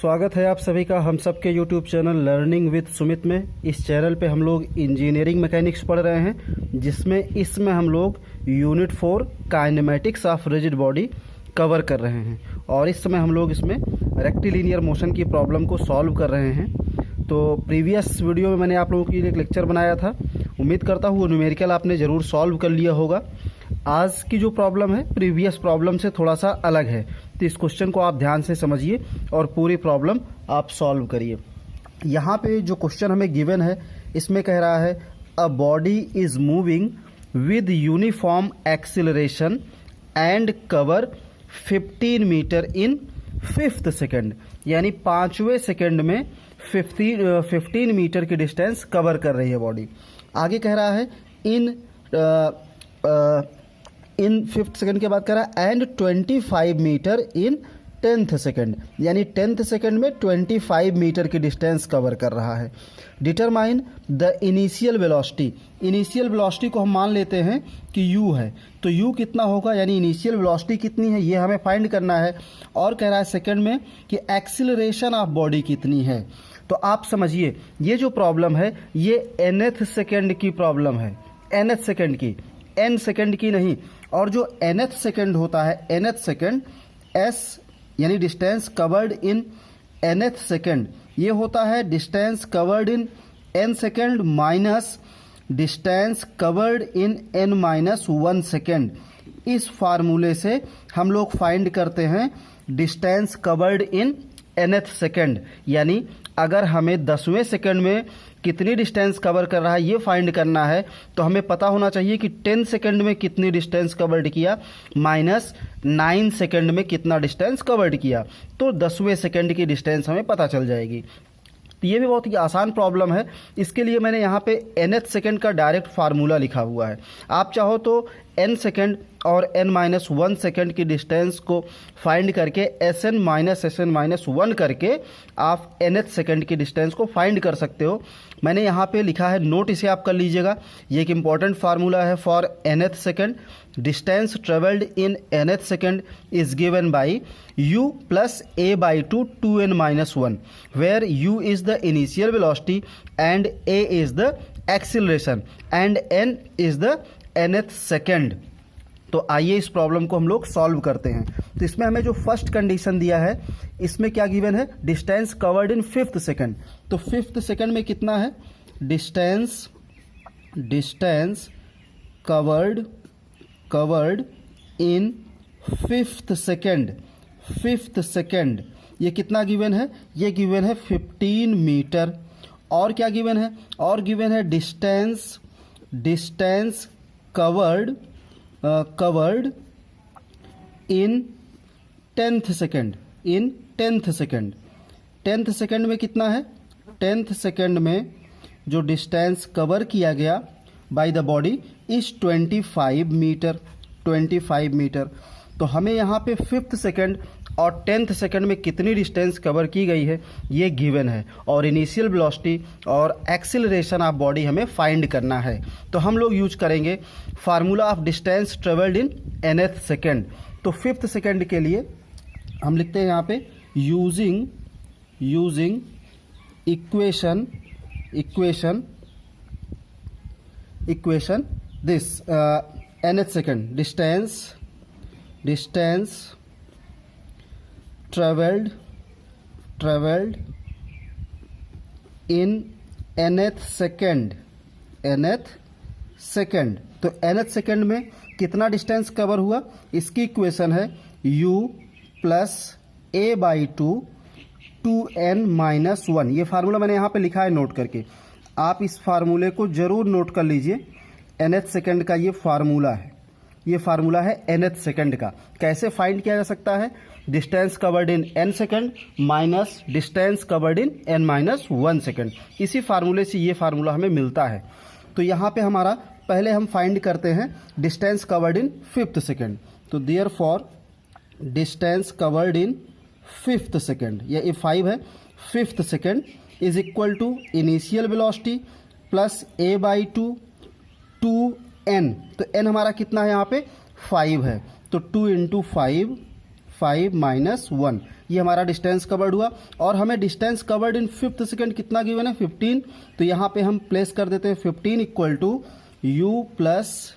स्वागत है आप सभी का हम सब के YouTube channel learning with Sumit में। इस चैनल पे हम लोग इंजीनियरिंग मैकेनिक्स पढ़ रहे हैं, जिसमें इसमें हम लोग unit 4 kinematics of rigid body cover कर रहे हैं और इस समय हम लोग इसमें रेक्टिलिनियर मोशन की प्रॉब्लम को सॉल्व कर रहे हैं। तो प्रीवियस वीडियो में मैंने आप लोगों के लिए एक लेक्चर बनाया था, उम्मीद करता हूँ वो न्यूमेरिकल आपने ज़रूर सॉल्व कर लिया होगा। आज की जो प्रॉब्लम है प्रीवियस प्रॉब्लम से थोड़ा सा अलग है, तो इस क्वेश्चन को आप ध्यान से समझिए और पूरी प्रॉब्लम आप सॉल्व करिए। यहाँ पे जो क्वेश्चन हमें गिवन है इसमें कह रहा है a body is moving with uniform acceleration and cover 15 metre in 5th second, यानी 5वें सेकेंड में 15 मीटर की डिस्टेंस कवर कर रही है बॉडी। आगे कह रहा है इन 5th सेकेंड के बाद कह रहा है and 25 metre in 10th second, यानी 10th सेकेंड में 25 मीटर की डिस्टेंस कवर कर रहा है। Determine the initial velocity, initial velocity को हम मान लेते हैं कि u है, तो u कितना होगा, यानी इनिशियल वेलोसिटी कितनी है ये हमें फाइंड करना है। और कह रहा है सेकेंड में कि एक्सिलरेशन ऑफ बॉडी कितनी है। तो आप समझिए ये जो प्रॉब्लम है ये nth सेकेंड की प्रॉब्लम है, nth सेकेंड की, n सेकेंड की नहीं। और जो nth सेकेंड होता है, nth सेकेंड s यानी डिस्टेंस कवर्ड इन nth सेकेंड, ये होता है डिस्टेंस कवर्ड इन n second minus distance covered इन n-1 सेकेंड। इस फार्मूले से हम लोग फाइंड करते हैं डिस्टेंस कवर्ड इन nth सेकेंड, यानी अगर हमें 10वें सेकेंड में कितनी डिस्टेंस कवर कर रहा है ये फाइंड करना है, तो हमें पता होना चाहिए कि 10 सेकेंड में कितनी डिस्टेंस कवर्ड किया माइनस 9 सेकेंड में कितना डिस्टेंस कवर्ड किया, तो 10वें सेकेंड की डिस्टेंस हमें पता चल जाएगी। तो ये भी बहुत ही आसान प्रॉब्लम है, इसके लिए मैंने यहाँ पे nth सेकेंड का डायरेक्ट फार्मूला लिखा हुआ है। आप चाहो तो n सेकेंड और n-1 सेकेंड की डिस्टेंस को फाइंड करके Sn-Sn-1 करके आप nth सेकेंड की डिस्टेंस को फाइंड कर सकते हो। मैंने यहाँ पे लिखा है, नोट इसे आप कर लीजिएगा, ये एक इम्पॉर्टेंट फार्मूला है for nth second. Distance travelled in nth second is given by u plus a/2 2n-1, where u is the initial velocity and a is the acceleration and n is the nth second. तो आइए इस problem को हम लोग solve करते हैं। तो इसमें हमें जो फर्स्ट कंडीशन दिया है इसमें क्या गिवन है, distance covered in 5th second. तो 5th सेकेंड में कितना है, distance covered in 5th second, ये कितना गिवन है, ये गिवन है 15 मीटर। और क्या गिवन है, और गिवन है distance covered in 10th second, 10th second में कितना है, 10th सेकेंड में जो डिस्टेंस कवर किया गया by the body is 25 metre. तो हमें यहाँ पे 5th सेकेंड और 10th सेकेंड में कितनी डिस्टेंस कवर की गई है ये गिवन है, और इनिशियल वेलोसिटी और एक्सिलरेशन ऑफ बॉडी हमें फाइंड करना है। तो हम लोग यूज करेंगे formula of distance travelled in nth second. तो 5th सेकेंड के लिए हम लिखते हैं यहाँ पे using equation this nth second distance traveled in nth second. तो nth सेकेंड में कितना डिस्टेंस कवर हुआ, इसकी इक्वेशन है u प्लस a/2 2n-1। ये फार्मूला मैंने यहाँ पे लिखा है नोट करके, आप इस फार्मूले को जरूर नोट कर लीजिए। nth सेकेंड का ये फार्मूला है nth सेकेंड का। कैसे फाइंड किया जा सकता है, डिस्टेंस कवर्ड इन n second minus distance covered इन n-1 सेकेंड। इसी फार्मूले से ये फार्मूला हमें मिलता है। तो यहाँ पे हमारा पहले हम फाइंड करते हैं distance covered in 5th second. तो therefore distance covered in 5th second, ये 5 है, 5th second is equal to initial velocity plus a/2 2n। तो n हमारा कितना है यहाँ पे 5 है, तो 2 × 5 5 - 1, ये हमारा डिस्टेंस कवर्ड हुआ। और हमें distance covered in 5th second कितना गिवन है 15, तो यहाँ पे हम प्लेस कर देते हैं 15 इक्वल टू u प्लस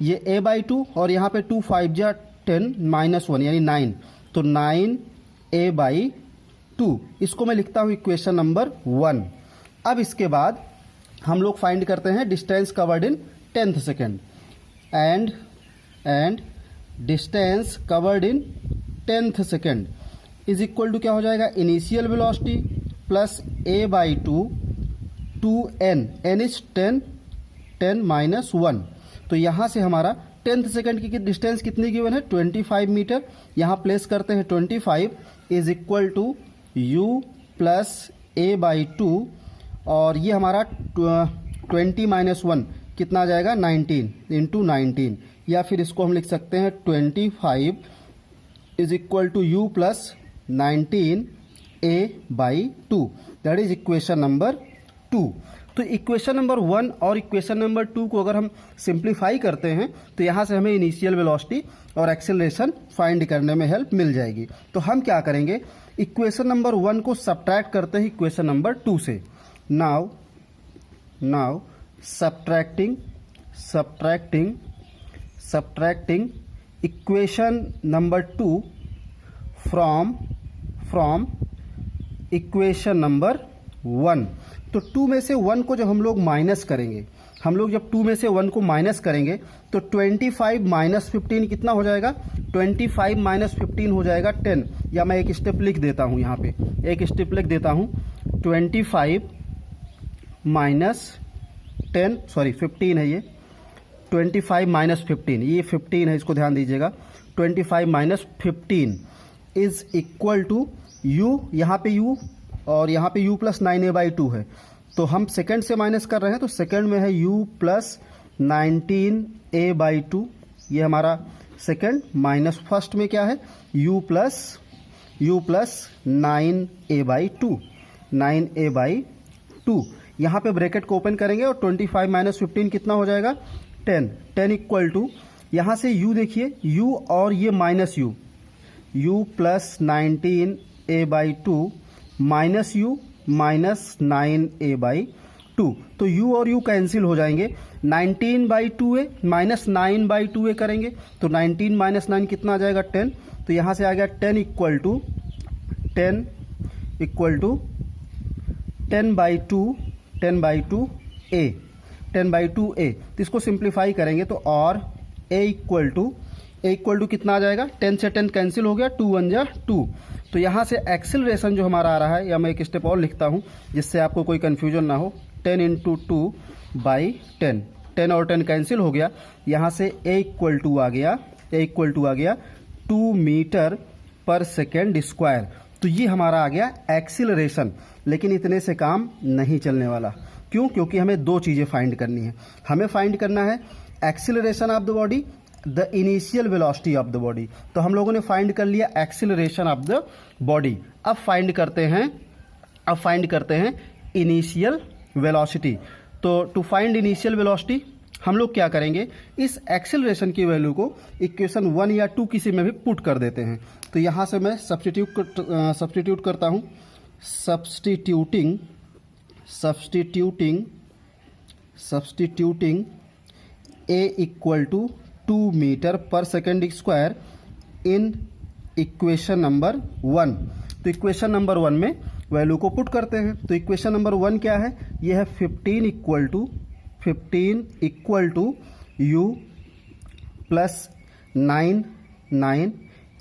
ये a/2 और यहाँ पे 2 5 जा 10 -1 यानी 9, तो 9a/2। इसको मैं लिखता हूँ इक्वेशन नंबर 1। अब इसके बाद हम लोग फाइंड करते हैं distance covered in 10th second. And distance covered in 10th second is equal to क्या हो जाएगा, initial velocity plus a/2 2n, n is 10 -1। तो यहाँ से हमारा 10th सेकेंड की डिस्टेंस कितनी गिवन है 25 मीटर। यहाँ प्लेस करते हैं 25 is equal to u plus a/2 और ये हमारा 20 -1 कितना आ जाएगा 19 इंटू 19, या फिर इसको हम लिख सकते हैं 25 is equal to u plus 19a/2। That is equation number 2। तो इक्वेशन नंबर 1 और इक्वेशन नंबर 2 को अगर हम सिंप्लीफाई करते हैं तो यहाँ से हमें इनिशियल वेलोसिटी और एक्सेलरेशन फाइंड करने में हेल्प मिल जाएगी। तो हम क्या करेंगे, इक्वेशन नंबर 1 को सब्ट्रैक्ट करते हैं इक्वेशन नंबर 2 से। Now subtracting equation number 2 from equation number 1। तो 2 में से 1 को जब हम लोग माइनस करेंगे, जब 2 में से 1 को माइनस करेंगे तो 25 माइनस 15 कितना हो जाएगा, 25 माइनस 15 हो जाएगा 10। या मैं एक स्टेप लिख देता हूँ, यहाँ पे एक स्टेप लिख देता हूँ, 25 माइनस 10 सॉरी 15 है ये, 25 माइनस 15 ये 15 है, इसको ध्यान दीजिएगा। 25 minus 15 is equal to u, यहाँ पे u और यहाँ पे u प्लस 9a/2 है, तो हम सेकंड से माइनस कर रहे हैं, तो सेकंड में है u प्लस 19a/2, ये हमारा सेकंड, माइनस फर्स्ट में क्या है u प्लस 9a/2। यहाँ पे ब्रैकेट को ओपन करेंगे और 25 माइनस 15 कितना हो जाएगा 10 इक्वल टू, यहाँ से u देखिए u और ये minus u plus 19a/2 minus u minus 9a/2, तो u और u कैंसिल हो जाएंगे। 19/2a माइनस 9/2a करेंगे तो 19 माइनस 9 कितना आ जाएगा 10, तो यहाँ से आ गया 10 इक्वल टू 10/2a। तो इसको सिंप्लीफाई करेंगे तो और a इक्वल टू कितना आ जाएगा, 10 से 10 कैंसिल हो गया, 2 1 जा 2। तो यहाँ से एक्सेलरेशन जो हमारा आ रहा है, या मैं एक स्टेप और लिखता हूँ जिससे आपको कोई कन्फ्यूजन ना हो, 10 इंटू 2/10, 10 और 10 कैंसिल हो गया, यहाँ से a इक्वल टू आ गया 2 मीटर पर सेकेंड स्क्वायर। तो ये हमारा आ गया एक्सीलरेशन। लेकिन इतने से काम नहीं चलने वाला, क्यों? क्योंकि हमें दो चीज़ें फाइंड करनी है। हमें फाइंड करना है acceleration of the body, the initial velocity of the body. तो हम लोगों ने फाइंड कर लिया एक्सीलरेशन ऑफ द बॉडी। अब फाइंड करते हैं इनिशियल वेलोसिटी। तो टू फाइंड इनिशियल वेलोसिटी हम लोग क्या करेंगे, इस एक्सेलरेशन की वैल्यू को इक्वेशन 1 या 2 किसी में भी पुट कर देते हैं। तो यहाँ से मैं सब्स्टिट्यूट करता हूँ, substituting a equal to 2 metre per second square in equation number 1। तो इक्वेशन नंबर 1 में वैल्यू को पुट करते हैं। तो इक्वेशन नंबर 1 क्या है, ये है 15 equal to u plus 9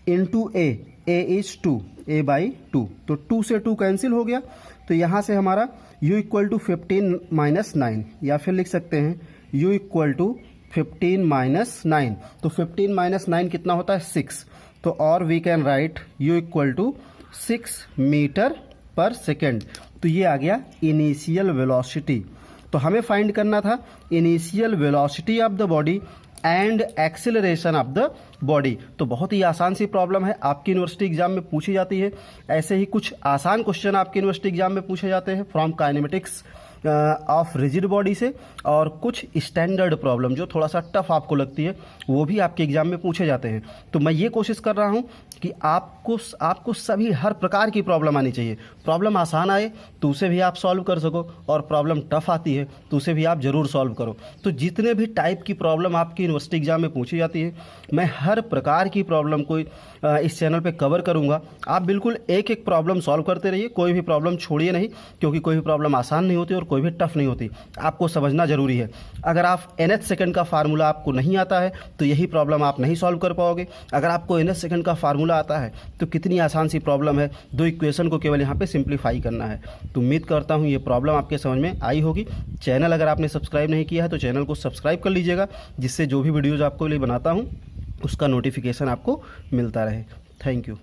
into a is 2 a/2। तो 2 से 2 कैंसिल हो गया, तो यहाँ से हमारा u इक्वल टू 15 माइनस 9, या फिर लिख सकते हैं u इक्वल टू 15 माइनस 9। तो 15 माइनस 9 कितना होता है 6। तो और we can write u equal to 6 metre per second. तो ये आ गया इनिशियल वेलोसिटी। तो हमें फाइंड करना था initial velocity of the body and acceleration of the body. तो बहुत ही आसान सी प्रॉब्लम है, आपकी यूनिवर्सिटी एग्जाम में पूछी जाती है। ऐसे ही कुछ आसान क्वेश्चन आपके यूनिवर्सिटी एग्जाम में पूछे जाते हैं from kinematics of rigid body से, और कुछ स्टैंडर्ड प्रॉब्लम जो थोड़ा सा टफ आपको लगती है वो भी आपके एग्जाम में पूछे जाते हैं। तो मैं ये कोशिश कर रहा हूँ कि आपको सभी हर प्रकार की प्रॉब्लम आनी चाहिए। प्रॉब्लम आसान आए तो उसे भी आप सॉल्व कर सको, और प्रॉब्लम टफ आती है तो उसे भी आप ज़रूर सॉल्व करो। तो जितने भी टाइप की प्रॉब्लम आपकी यूनिवर्सिटी एग्जाम में पूछी जाती है, मैं हर प्रकार की प्रॉब्लम को इस चैनल पे कवर करूँगा। आप बिल्कुल एक एक प्रॉब्लम सॉल्व करते रहिए, कोई भी प्रॉब्लम छोड़िए नहीं, क्योंकि कोई भी प्रॉब्लम आसान नहीं होती और कोई भी टफ नहीं होती। आपको समझना ज़रूरी है। अगर आप nth सेकंड का फार्मूला आपको नहीं आता है तो यही प्रॉब्लम आप नहीं सॉल्व कर पाओगे। अगर आपको nth सेकंड का फार्मूला आता है तो कितनी आसान सी प्रॉब्लम है, दो इक्वेशन को केवल यहाँ पे सिंप्लीफाई करना है। तो उम्मीद करता हूँ ये प्रॉब्लम आपके समझ में आई होगी। चैनल अगर आपने सब्सक्राइब नहीं किया है तो चैनल को सब्सक्राइब कर लीजिएगा, जिससे जो भी वीडियोज़ आपको लिए बनाता हूँ उसका नोटिफिकेशन आपको मिलता रहे। Thank you.